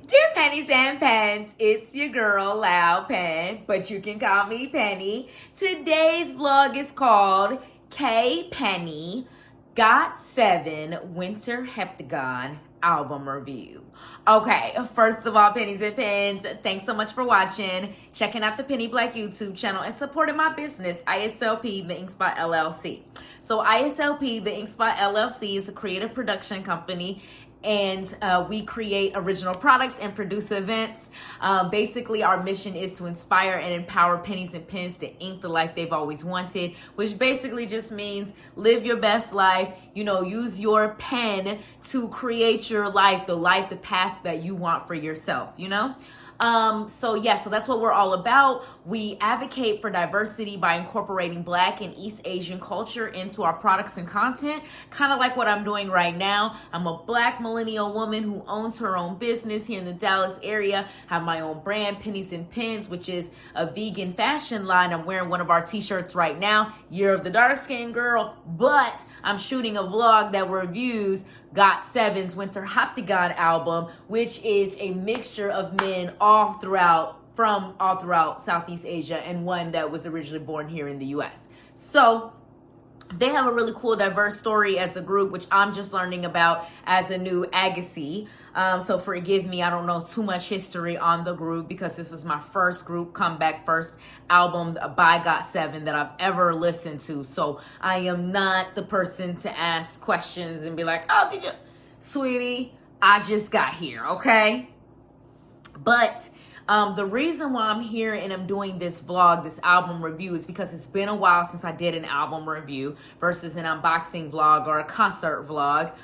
Dear Pennies and Pens, it's your girl, Loud Pen, but you can call me Penny. Today's vlog is called Penny GOT7 Winter Heptagon Album Review. Okay, first of all, Pennies and Pens, thanks so much for watching, checking out the Penny Black YouTube channel, and supporting my business, ISLP, the INKSPOT LLC. So ISLP, the INKSPOT LLC, is a creative production company, and we create original products and produce events. Basically, our mission is to inspire and empower pennies and pens to ink the life they've always wanted, which basically just means live your best life, use your pen to create your life, the path that you want for yourself, So that's what we're all about. We advocate for diversity by incorporating Black and East Asian culture into our products and content, kind of like what I'm doing right now. I'm a Black millennial woman who owns her own business here in the Dallas area. Have my own brand, Pennies and Pens, which is a vegan fashion line. I'm wearing one of our t-shirts right now, Year of the Dark Skin Girl, but I'm shooting a vlog that reviews GOT7's Winter Heptagon Album, which is a mixture of men all throughout Southeast Asia, and one that was originally born here in the US. So they have a really cool, diverse story as a group, which I'm just learning about as a new AGHASE. So forgive me, I don't know too much history on the group because this is my first group comeback, first album by GOT7 that I've ever listened to. So I am not the person to ask questions and be like, oh, did you? Sweetie, I just got here, okay? But the reason why I'm here and I'm doing this vlog, this album review, is because it's been a while since I did an album review versus an unboxing vlog or a concert vlog,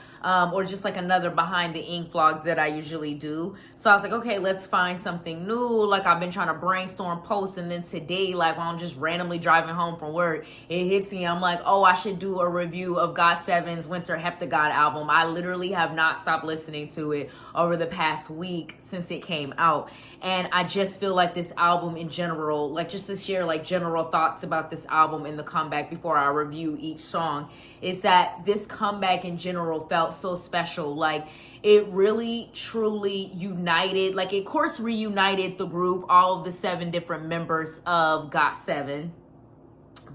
or just like another behind the ink vlog that I usually do. So I was like, okay, let's find something new. Like, I've been trying to brainstorm posts, and then today, like when I'm just randomly driving home from work, it hits me. I'm like, oh, I should do a review of GOT7's Winter Heptagon album. I literally have not stopped listening to it over the past week since it came out. And I just feel like this album in general, like just to share like general thoughts about this album and the comeback before I review each song, is that this comeback in general felt so special. Like, it really truly united, like it of course reunited the group, all of the 7 different members of GOT7,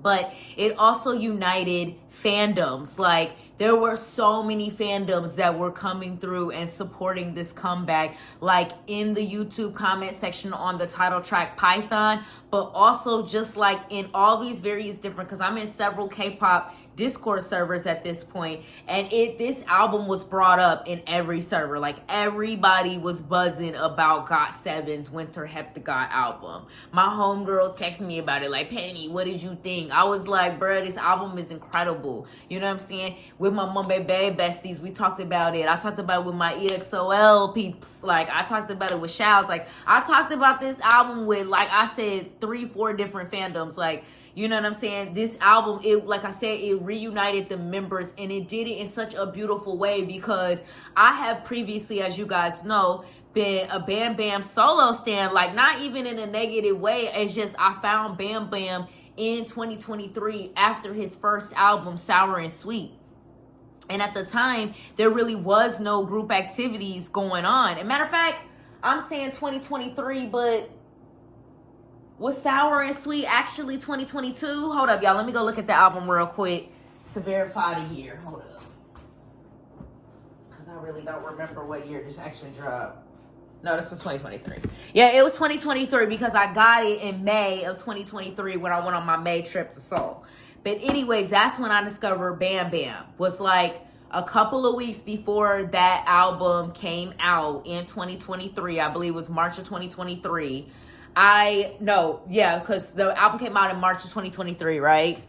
but it also united fandoms. Like, there were so many fandoms that were coming through and supporting this comeback, like in the YouTube comment section on the title track Python, but also just like in all these various different, because I'm in several K-pop Discord servers at this point, and this album was brought up in every server. Like, everybody was buzzing about GOT7's Winter Heptagon album. My homegirl texted me about it, like, Penny, what did you think? I was like, bruh, this album is incredible. You know what I'm saying? With my Mumbai Bay besties, we talked about it. I talked about it with my EXOL peeps. Like, I talked about it with Shouts. Like, I talked about this album with, like I said, 3-4 different fandoms. Like, you know what I'm saying? This album, like I said, it reunited the members, and it did it in such a beautiful way, because I have previously, as you guys know, been a Bam Bam solo stan, like not even in a negative way. It's just I found Bam Bam in 2023 after his first album, Sour and Sweet. And at the time, there really was no group activities going on. As a matter of fact, I'm saying 2023, but was Sour and Sweet actually 2022? Hold up, y'all. Let me go look at the album real quick to verify the year. Hold up. Because I really don't remember what year this actually dropped. No, this was 2023. Yeah, it was 2023 because I got it in May of 2023 when I went on my May trip to Seoul. But anyways, that's when I discovered Bam Bam. Was like a couple of weeks before that album came out in 2023. I believe it was March of 2023. Because the album came out in March of 2023, right?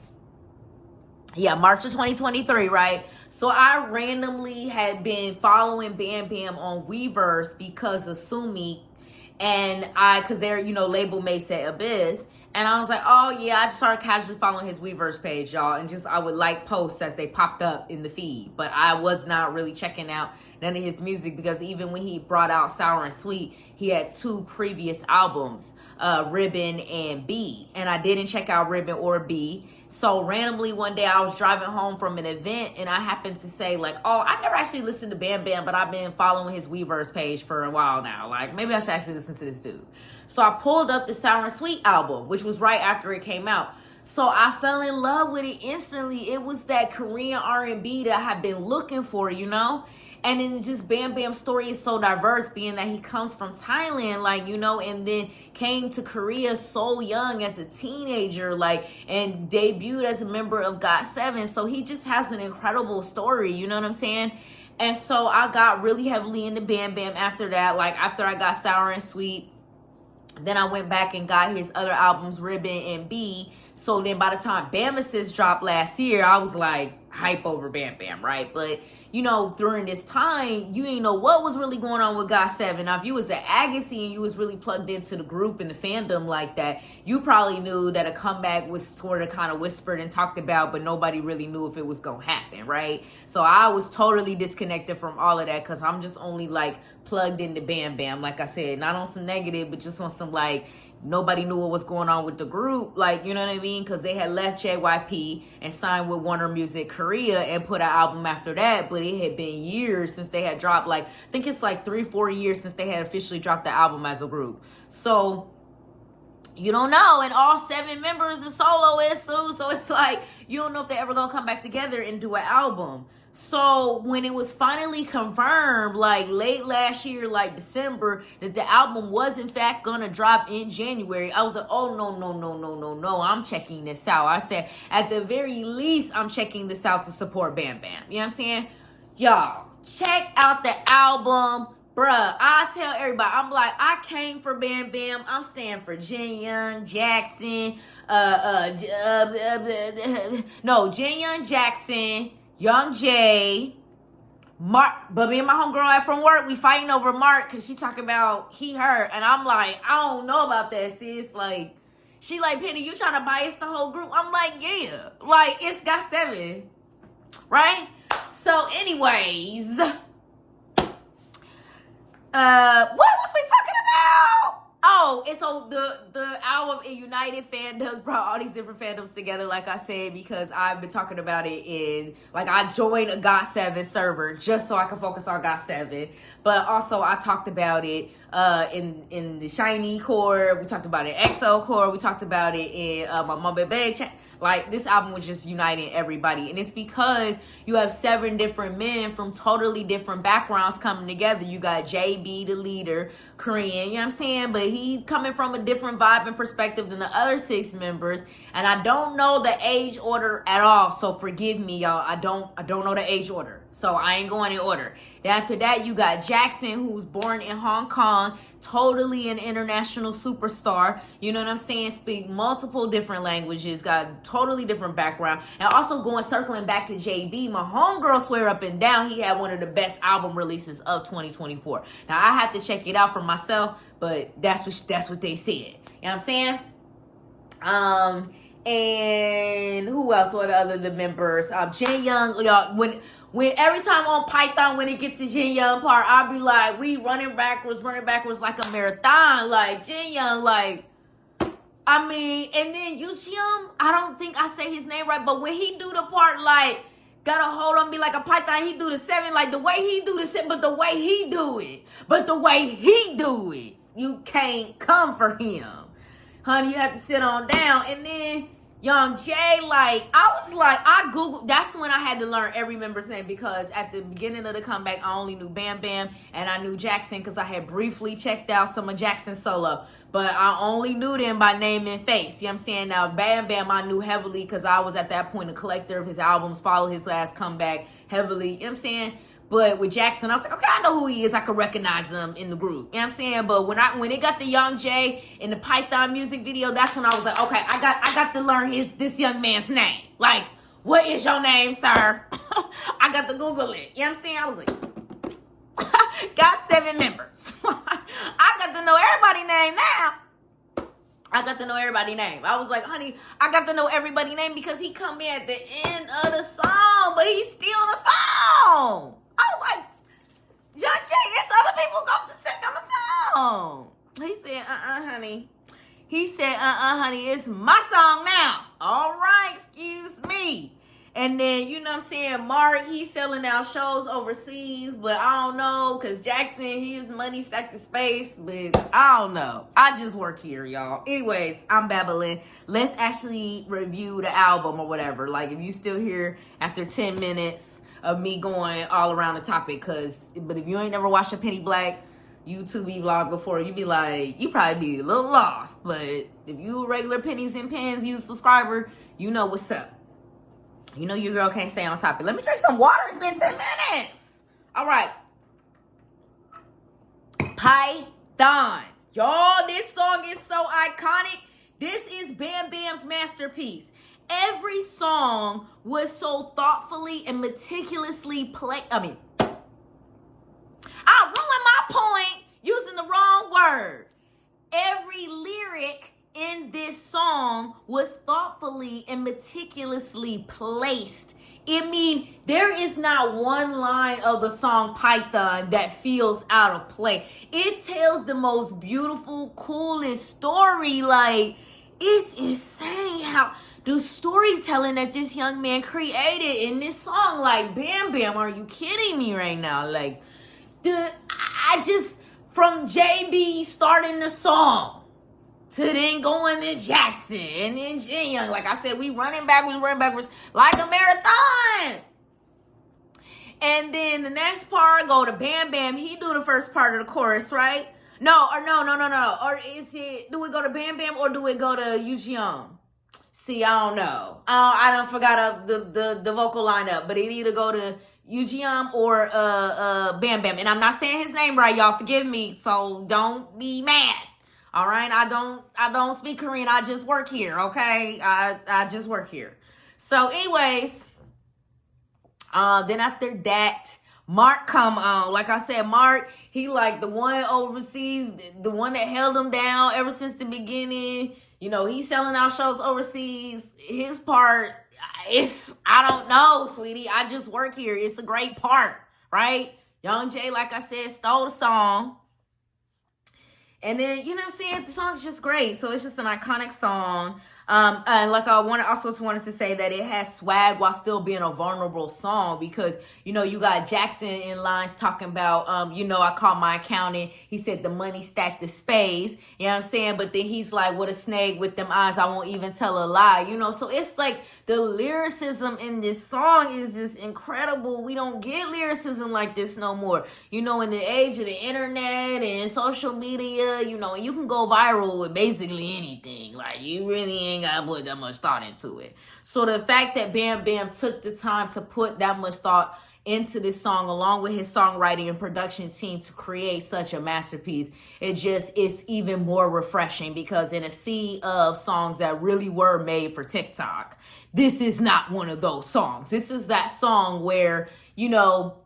Yeah, March of 2023, right? So I randomly had been following Bam Bam on Weverse because of Sumi, and because they're, label mates at Abyss. And I was like, oh yeah, I just started casually following his Weverse page, y'all. And I would like posts as they popped up in the feed. But I was not really checking out none of his music, because even when he brought out Sour and Sweet, he had 2 previous albums, Ribbon and B. And I didn't check out Ribbon or B. So randomly one day I was driving home from an event and I happened to say like, oh, I never actually listened to Bam Bam, but I've been following his Weverse page for a while now. Like, maybe I should actually listen to this dude. So I pulled up the Sour and Sweet album, which was right after it came out. So I fell in love with it instantly. It was that Korean R&B that I had been looking for, you know? And then just Bam Bam's story is so diverse, being that he comes from Thailand, like, you know, and then came to Korea so young as a teenager, like, and debuted as a member of GOT7. So he just has an incredible story, you know what I'm saying? And so I got really heavily into Bam Bam after that, like after I got Sour and Sweet. Then I went back and got his other albums, Ribbon and B. So then by the time Bam Assist dropped last year, I was like hype over Bam Bam, right? But, you know, during this time, you ain't know what was really going on with GOT7. Now, if you was at AGHASE and you was really plugged into the group and the fandom like that, you probably knew that a comeback was sort of kind of whispered and talked about, but nobody really knew if it was going to happen, right? So I was totally disconnected from all of that because I'm just only like plugged into Bam Bam, like I said, not on some negative, but just on some like, nobody knew what was going on with the group, like, you know what I mean? Because they had left JYP and signed with Warner Music Korea and put an album after that, but it had been years since they had dropped, like, I think it's like 3-4 years since they had officially dropped the album as a group. So, you don't know, and all 7 members, the soloists, so it's like, you don't know if they're ever gonna come back together and do an album. So when it was finally confirmed, like late last year, like December, that the album was in fact gonna drop in January, I was like, oh, no, I'm checking this out. I said, at the very least, I'm checking this out to support Bam Bam. You know what I'm saying? Y'all, check out the album. Bruh, I tell everybody, I'm like, I came for Bam Bam. I'm staying for Jin Young, Jackson, Jin Young, Jackson, Young Jay, Mark. But me and my homegirl from work, we fighting over Mark because she talking about he, her. And I'm like, I don't know about that, sis. Like, she like, Penny, you trying to bias the whole group? I'm like, yeah. Like, it's GOT7. Right? So, anyways, what was we talking about? Oh, and so the album Reunited fandoms brought all these different fandoms together, like I said, because I've been talking about it in, like, I joined a GOT7 server just so I can focus on GOT7, but also I talked about it in the Shiny core, we talked about it in EXO core, we talked about it in my Mom Bebe chat. Like, this album was just uniting everybody. And it's because you have 7 different men from totally different backgrounds coming together. You got JB, the leader, Korean, you know what I'm saying? But he's coming from a different vibe and perspective than the other 6 members. And I don't know the age order at all. So forgive me, y'all. I don't know the age order. So I ain't going in order. Then after that, you got Jackson, who's born in Hong Kong, totally an international superstar. You know what I'm saying? Speak multiple different languages, got totally different background. And also circling back to JB, my homegirl swear up and down he had one of the best album releases of 2024. Now I have to check it out for myself, but that's what they said. You know what I'm saying? And who else? What other the members? Jin Young, y'all. When every time on Python, when it gets to Jin Young part, I'll be like, we running backwards like a marathon. Like, Jin Young, like, I mean, and then Yuchium, I don't think I say his name right, but when he do the part, like, gotta hold on me like a Python, he do the 7, like, the way he do the 7, but the way he do it, you can't come for him. Honey, you have to sit on down. And then Young Jay, like, I Googled, that's when I had to learn every member's name, because at the beginning of the comeback, I only knew Bam Bam and I knew Jackson because I had briefly checked out some of Jackson's solo, but I only knew them by name and face. You know what I'm saying? Now, Bam Bam, I knew heavily because I was at that point a collector of his albums, followed his last comeback heavily. You know what I'm saying? But with Jackson, I was like, okay, I know who he is. I could recognize him in the group. You know what I'm saying? But when it got the Young Jay in the Python music video, that's when I was like, okay, I got to learn this young man's name. Like, what is your name, sir? I got to Google it. You know what I'm saying? I was like, got 7 members. I got to know everybody's name now. I got to know everybody's name. I was like, honey, I got to know everybody's name because he come in at the end of the song, but he's still the song. I was like, John Jay, it's other people go to sing on the song. He said, honey. He said, honey, it's my song now. All right, excuse me. And then, you know what I'm saying, Mark, he's selling out shows overseas, but I don't know, because Jackson, his money stacked to space, but I don't know. I just work here, y'all. Anyways, I'm babbling. Let's actually review the album or whatever. Like, if you still here after 10 minutes of me going all around the topic, but if you ain't never watched a Penny Black YouTube vlog before, you be like, you probably be a little lost. But if you a regular Pennies and Pens, you subscriber, you know what's up. You know your girl can't stay on topic. Let me drink some water. It's been 10 minutes. All right. Python. Y'all, this song is so iconic. This is Bam Bam's masterpiece. Every song was so thoughtfully and meticulously played. I ruined my point using the wrong word. Every lyric in this song was thoughtfully and meticulously placed. There is not one line of the song Python that feels out of place. It tells the most beautiful, coolest story. Like, it's insane how the storytelling that this young man created in this song. Like, Bam Bam, are you kidding me right now? Like, from JB starting the song to then going to Jackson and then Jin Young. Like I said, we running backwards like a marathon. And then the next part go to Bam Bam. He do the first part of the chorus, right? No. Or is it, do we go to Bam Bam or do we go to Young? See, I don't know. I done forgot the vocal lineup, but it either go to Young or Bam Bam. And I'm not saying his name right, y'all. Forgive me. So don't be mad. All right, I don't speak Korean. I just work here, okay? I just work here. So, anyways, then after that, Mark come on. Like I said, Mark, he like the one overseas, the one that held him down ever since the beginning. You know, he's selling out shows overseas. His part, I don't know, sweetie. I just work here. It's a great part, right? Young Jay, like I said, stole the song. And then, you know what I'm saying? The song's just great. So it's just an iconic song. And like I wanted to say that it has swag while still being a vulnerable song because, you know, you got Jackson in lines talking about, I called my accountant. He said the money stacked the space. You know what I'm saying? But then he's like, what a snake with them eyes. I won't even tell a lie. You know, so it's like the lyricism in this song is just incredible. We don't get lyricism like this no more. You know, in the age of the internet and social media, you know, you can go viral with basically anything. Like, you really ain't gotta put that much thought into it. So the fact that Bam Bam took the time to put that much thought into this song along with his songwriting and production team to create such a masterpiece, it's even more refreshing because in a sea of songs that really were made for TikTok, this is not one of those songs. This is that song where, you know,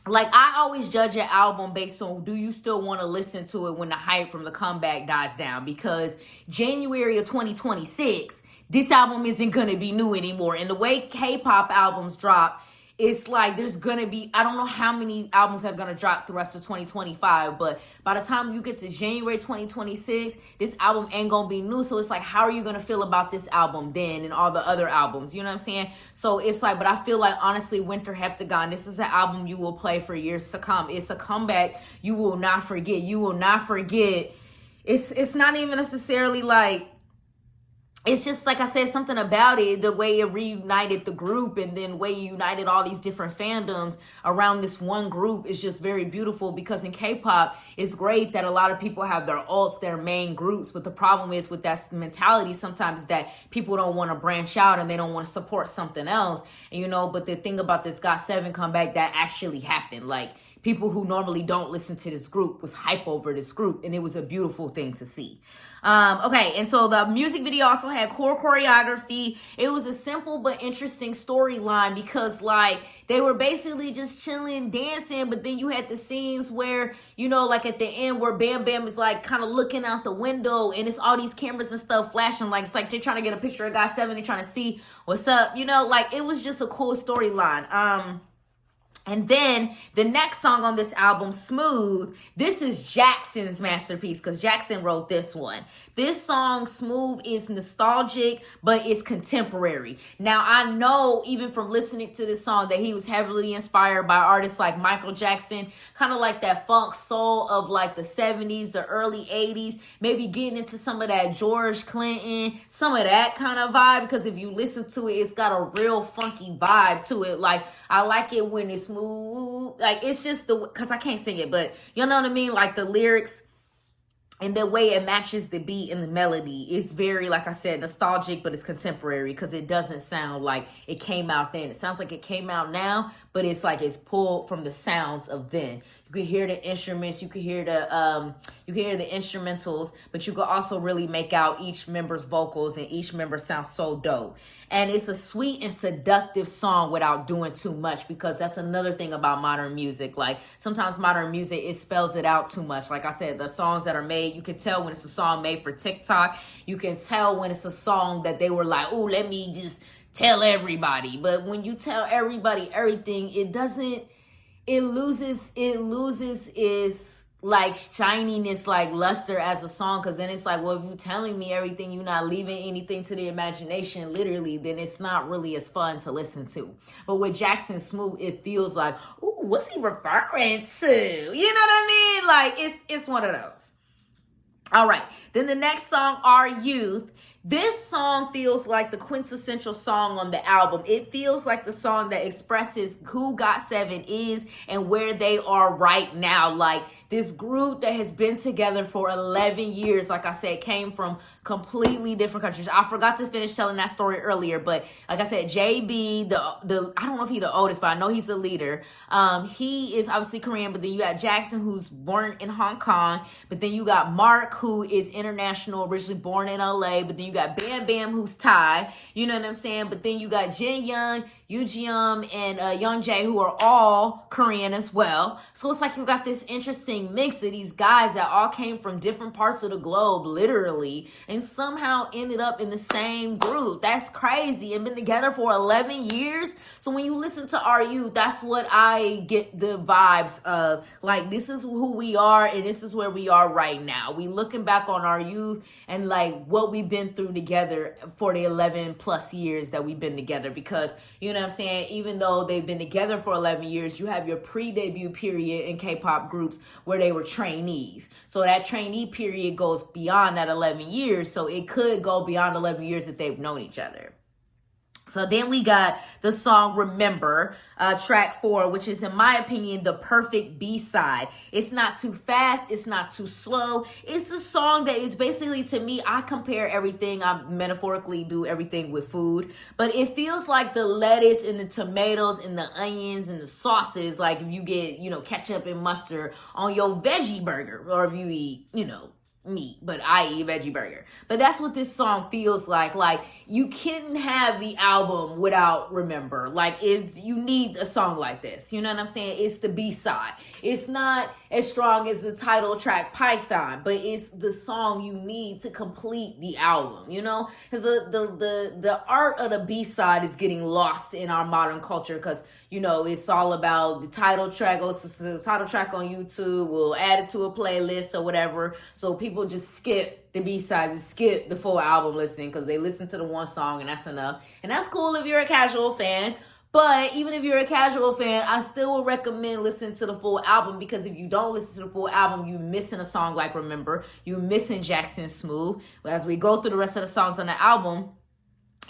like I always judge an album based on do you still want to listen to it when the hype from the comeback dies down, because January of 2026, this album isn't going to be new anymore. And the way K-pop albums drop, it's like there's going to be, I don't know how many albums are going to drop the rest of 2025, but by the time you get to January 2026, this album ain't going to be new. So it's like, how are you going to feel about this album then and all the other albums? You know what I'm saying? So it's like, but I feel like honestly, Winter Heptagon, this is an album you will play for years to come. It's a comeback you will not forget. You will not forget. It's not even necessarily like, it's just, like I said, something about it, the way it reunited the group and then way it united all these different fandoms around this one group is just very beautiful, because in K-pop, it's great that a lot of people have their alts, their main groups, but the problem is with that mentality sometimes that people don't want to branch out and they don't want to support something else. And, you know, but the thing about this GOT7 comeback, that actually happened. Like, people who normally don't listen to this group was hype over this group, and it was a beautiful thing to see. Okay, and so the music video also had core choreography. It was a simple but interesting storyline because, like, they were basically just chilling, dancing, but then you had the scenes where, you know, like at the end where Bam Bam is like kind of looking out the window and it's all these cameras and stuff flashing. Like, it's like they're trying to get a picture of GOT7, they're trying to see what's up, you know, like it was just a cool storyline. And then the next song on this album, Smooth, this is Jackson's masterpiece because Jackson wrote this one. This song, Smooth, is nostalgic, but it's contemporary. Now, I know even from listening to this song that he was heavily inspired by artists like Michael Jackson, kind of like that funk soul of like the 70s, the early 80s, maybe getting into some of that George Clinton, some of that kind of vibe, because if you listen to it, it's got a real funky vibe to it. Like, I like it when it's smooth. Like, it's just because I can't sing it, but you know what I mean? Like, the lyrics and the way it matches the beat and the melody is very, like I said, nostalgic, but it's contemporary because it doesn't sound like it came out then. It sounds like it came out now, but it's like it's pulled from the sounds of then. You can hear the instruments, you can hear the instrumentals, but you can also really make out each member's vocals, and each member sounds so dope. And it's a sweet and seductive song without doing too much, because that's another thing about modern music. Like, sometimes modern music, it spells it out too much. Like I said, the songs that are made, you can tell when it's a song made for TikTok. You can tell when it's a song that they were like, oh, let me just tell everybody. But when you tell everybody everything, it loses its like shininess, like luster as a song, because then it's like, well, if you telling me everything, you're not leaving anything to the imagination, literally, then it's not really as fun to listen to. But with Jackson Smooth, it feels like, ooh, what's he referring to? You know what I mean? Like, it's one of those. All right, then the next song, Our Youth. This song feels like the quintessential song on the album. It feels like the song that expresses who GOT7 is and where they are right now. Like, this group that has been together for 11 years, like I said, came from completely different countries. I forgot to finish telling that story earlier, but like I said, JB, I don't know if he's the oldest, but I know he's the leader. He is obviously Korean, but then you got Jackson, who's born in Hong Kong, but then you got Mark, who is international, originally born in LA, but then you got Bam Bam, who's Thai, you know what I'm saying? But then you got Jin Young, Yoo and Young Jae, who are all Korean as well. So it's like you got this interesting mix of these guys that all came from different parts of the globe, literally, and somehow ended up in the same group. That's crazy. And been together for 11 years. So when you listen to Our Youth, that's what I get the vibes of. Like, this is who we are, and this is where we are right now. We looking back on our youth and like what we've been through together for the 11 plus years that we've been together, because, you know what I'm saying, even though they've been together for 11 years, you have your pre-debut period in K-pop groups where they were trainees. So that trainee period goes beyond that 11 years. So it could go beyond 11 years that they've known each other. So then we got the song Remember, track 4, which is, in my opinion, the perfect B-side. It's not too fast. It's not too slow. It's a song that is basically, to me, I compare everything. I metaphorically do everything with food. But it feels like the lettuce and the tomatoes and the onions and the sauces, like if you get, ketchup and mustard on your veggie burger, or if you eat, meat, but I eat veggie burger. But that's what this song feels like. Like, you couldn't have the album without Remember. Like, you need a song like this. You know what I'm saying? It's the B-side. It's not as strong as the title track Python, but it's the song you need to complete the album, because the art of the B-side is getting lost in our modern culture, because it's all about the title track. Goes to the title track on YouTube. We'll add it to a playlist or whatever. So people just skip the B-sides and skip the full album listening because they listen to the one song and that's enough. And that's cool if you're a casual fan. But even if you're a casual fan, I still would recommend listening to the full album, because if you don't listen to the full album, you're missing a song like Remember. You're missing Jackson Smooth. As we go through the rest of the songs on the album,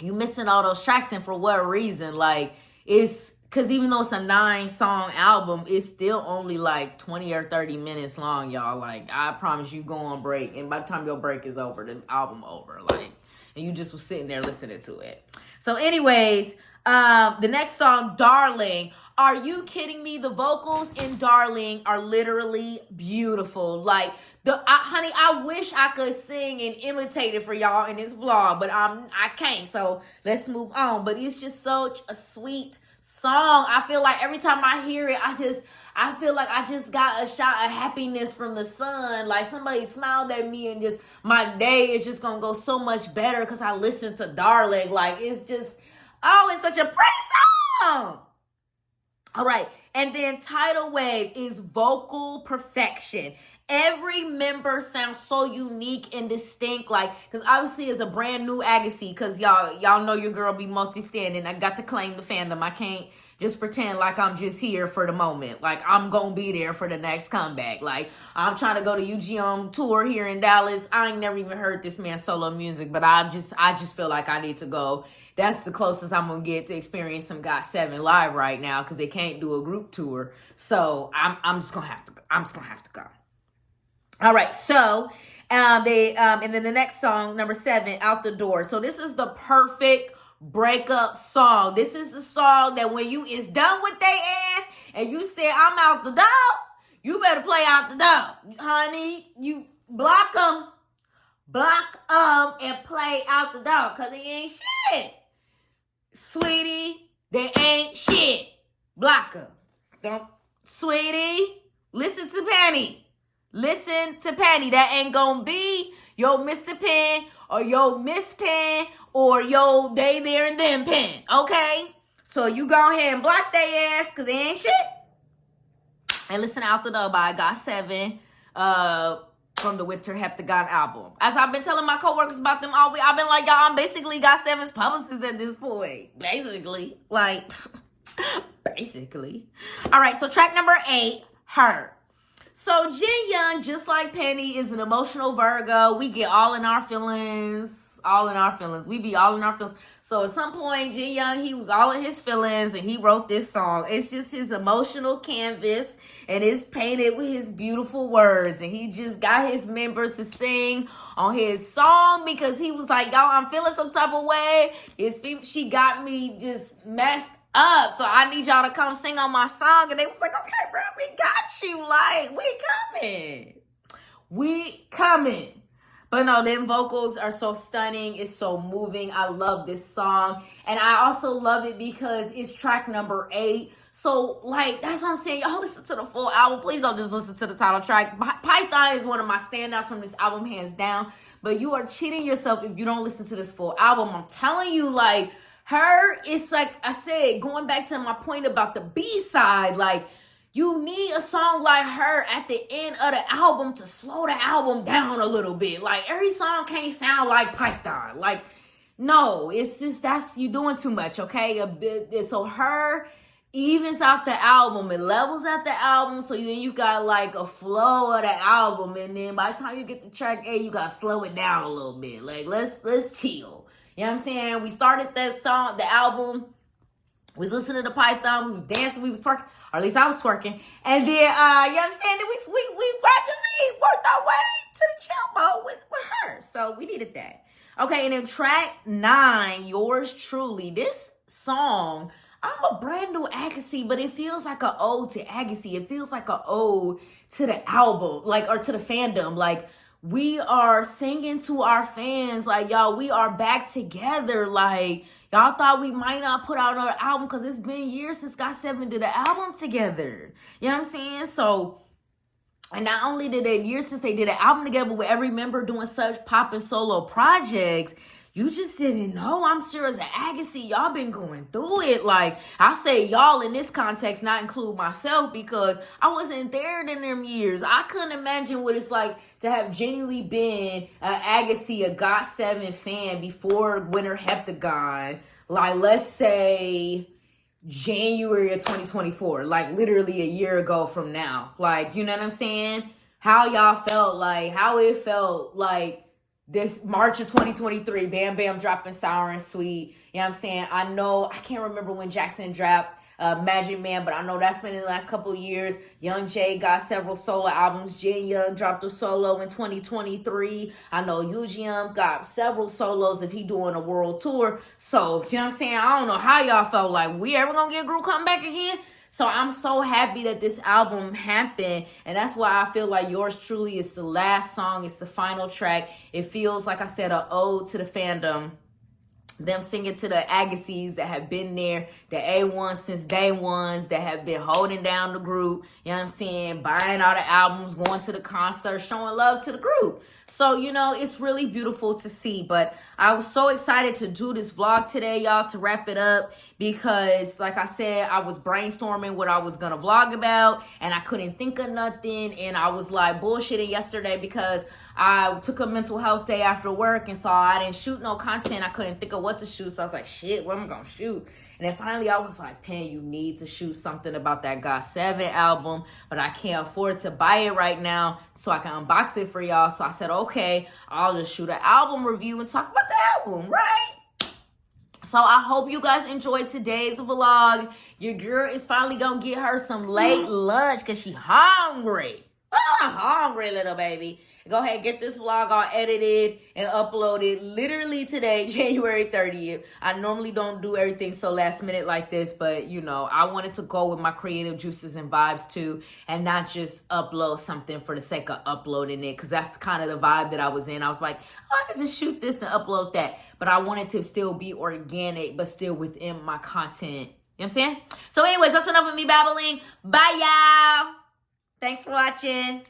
you're missing all those tracks. And for what reason? Like, it's because even though it's a 9-song album, it's still only like 20 or 30 minutes long, y'all. Like, I promise you, go on break, and by the time your break is over, the album over. Like, and you just was sitting there listening to it. So anyways, the next song, Darling. Are you kidding me? The vocals in Darling are literally beautiful. Like, honey, I wish I could sing and imitate it for y'all in this vlog, but I can't. So let's move on. But it's just such a sweet song. I feel like every time I hear it, I feel like I just got a shot of happiness from the sun. Like, somebody smiled at me, and just my day is just gonna go so much better because I listened to Darling. Like, it's just, oh, it's such a pretty song. All right. And then Tidal Wave is vocal perfection. Every member sounds so unique and distinct, like, because obviously it's a brand new AGHASE, because y'all know your girl be multi-standing. I got to claim the fandom. I can't just pretend like I'm just here for the moment. Like, I'm gonna be there for the next comeback. Like, I'm trying to go to UGM tour here in Dallas. I ain't never even heard this man's solo music, but I just feel like I need to go. That's the closest I'm gonna get to experience some GOT7 live right now, because they can't do a group tour. So I'm just gonna have to go. All right, so and then the next song, number 7, Out the Door. So this is the perfect breakup song. This is the song that when you is done with they ass and you say I'm out the door, you better play out the door, honey. You block them, and play out the door, because they ain't shit, sweetie. They ain't shit. Block them. Don't, sweetie. Listen to Penny. Listen to Penny. That ain't gonna be your Mr. Pen or your Miss Pen or your they, there, and them pen. Okay? So you go ahead and block their ass, because they ain't shit. And listen to Out the Door by GOT7 from the Winter Heptagon album. As I've been telling my coworkers about them all week, I've been like, y'all, I'm basically GOT7's publicist at this point. Basically. Like, basically. All right, so track number 8, Her. So Jin Young, just like Penny, is an emotional Virgo. We get all in our feelings. We be all in our feelings. So at some point, Jin Young, he was all in his feelings and he wrote this song. It's just his emotional canvas, and it's painted with his beautiful words. And he just got his members to sing on his song because he was like, y'all, I'm feeling some type of way. She got me just messed up, so I need y'all to come sing on my song. And they was like, okay, bro, we got you. Like, we coming. But no, them vocals are so stunning. It's so moving. I love this song. And I also love it because it's track number 8. So, like, that's what I'm saying. Y'all listen to the full album. Please don't just listen to the title track. Python is one of my standouts from this album, hands down. But you are cheating yourself if you don't listen to this full album. I'm telling you, like, Her, it's like I said, going back to my point about the B-side, like, you need a song like Her at the end of the album to slow the album down a little bit. Like, every song can't sound like Python. Like, no, it's just, you doing too much, okay? So Her evens out the album. It levels out the album, so you got like a flow of the album, and then by the time you get to track 8, you got to slow it down a little bit. Like, let's chill. You know what I'm saying? We started that song, the album. We was listening to Python. We was dancing. We was twerking. Or at least I was twerking. And then, you know what I'm saying? Then we gradually worked our way to the chill mode with Her. So we needed that. Okay, and then track 9, Yours Truly. This song, I'm a brand new AGHASE, but it feels like an ode to AGHASE. It feels like an ode to the album, like, or to the fandom. Like, we are singing to our fans, like, y'all, we are back together. Like, y'all thought we might not put out another album because it's been years since GOT7 did an album together. You know what I'm saying? So, and not only did it years since they did an album together, but with every member doing such poppin' solo projects, you just didn't know. I'm sure as an AGHASE, y'all been going through it. Like, I say y'all in this context, not include myself, because I wasn't there in them years. I couldn't imagine what it's like to have genuinely been an AGHASE, a GOT7 fan before Winter Heptagon. Like, let's say January of 2024. Like, literally a year ago from now. Like, you know what I'm saying? How y'all felt, like, how it felt like this March of 2023, Bam Bam dropping Sour and Sweet. You know what I'm saying? I know, I can't remember when Jackson dropped Magic Man, but I know that's been in the last couple of years. Young Jay got several solo albums. Jin Young dropped a solo in 2023. I know UGM got several solos if he doing a world tour. So, you know what I'm saying? I don't know how y'all felt. Like, we ever gonna get a group come back again? So I'm so happy that this album happened, and that's why I feel like Yours Truly is the last song. It's the final track. It feels, like I said, an ode to the fandom. Them singing to the AGHASEs that have been there, the A1s since day ones, that have been holding down the group, you know what I'm saying, buying all the albums, going to the concerts, showing love to the group. So, you know, it's really beautiful to see. But I was so excited to do this vlog today, y'all, to wrap it up. because, like I said, I was brainstorming what I was gonna vlog about, and I couldn't think of nothing, and I was like bullshitting yesterday because I took a mental health day after work, and so I didn't shoot no content. I couldn't think of what to shoot, so I was like, shit, what am I gonna shoot? And then finally I was like, Pen, you need to shoot something about that GOT7 album, but I can't afford to buy it right now, so I can unbox it for y'all. So I said, okay, I'll just shoot an album review and talk about the album, right? So I hope you guys enjoyed today's vlog. Your girl is finally gonna get her some late lunch because she hungry. Hungry little baby. Go ahead, get this vlog all edited and uploaded literally today, January 30th. I normally don't do everything so last minute like this, but you know, I wanted to go with my creative juices and vibes too, and not just upload something for the sake of uploading it, because that's kind of the vibe that I was in. I was like, oh, I could just shoot this and upload that. But I wanted to still be organic, but still within my content. You know what I'm saying? So anyways, that's enough of me babbling. Bye, y'all. Thanks for watching.